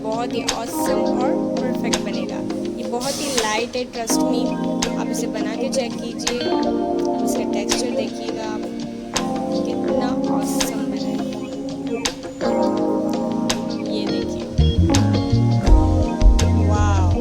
बहुत ही ऑसम और परफेक्ट बनेगा। ये बहुत ही लाइट है, ट्रस्ट मी। आप इसे बना के चेक कीजिए, इसका टेक्सचर देखिएगा आप, कितना ऑसम बना है। ये देखिए, वाव।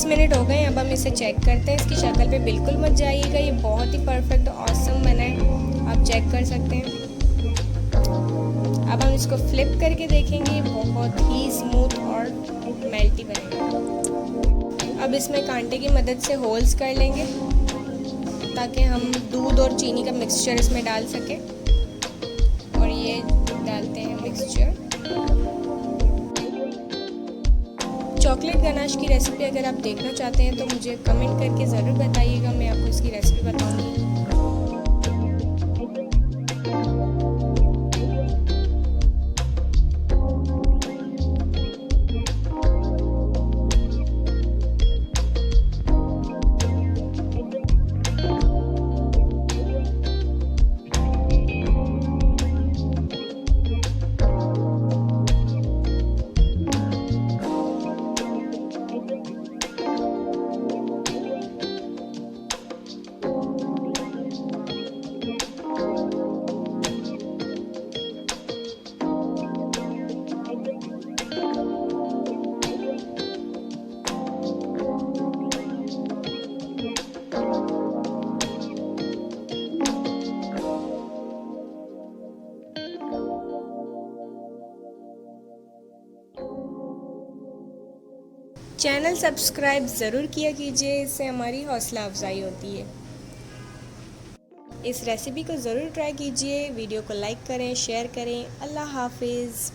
मिनट हो गए। अब हम इसे चेक करते हैं। इसकी शक्ल पे बिल्कुल मत जाइएगा, ये बहुत ही परफेक्ट ऑसम बना है, आप चेक कर सकते हैं। अब हम इसको फ्लिप करके देखेंगे, बहुत ही स्मूथ और मेल्टी बनेगा। अब इसमें कांटे की मदद से होल्स कर लेंगे ताकि हम दूध और चीनी का मिक्सचर इसमें डाल सकें। और ये डालते हैं मिक्सचर। चॉकलेट गनाश की रेसिपी अगर आप देखना चाहते हैं तो मुझे कमेंट करके ज़रूर बताइएगा, मैं आपको इसकी रेसिपी बताऊंगी। चैनल सब्सक्राइब ज़रूर किया कीजिए, इससे हमारी हौसला अफजाई होती है। इस रेसिपी को ज़रूर ट्राई कीजिए। वीडियो को लाइक करें, शेयर करें। अल्लाह हाफिज़।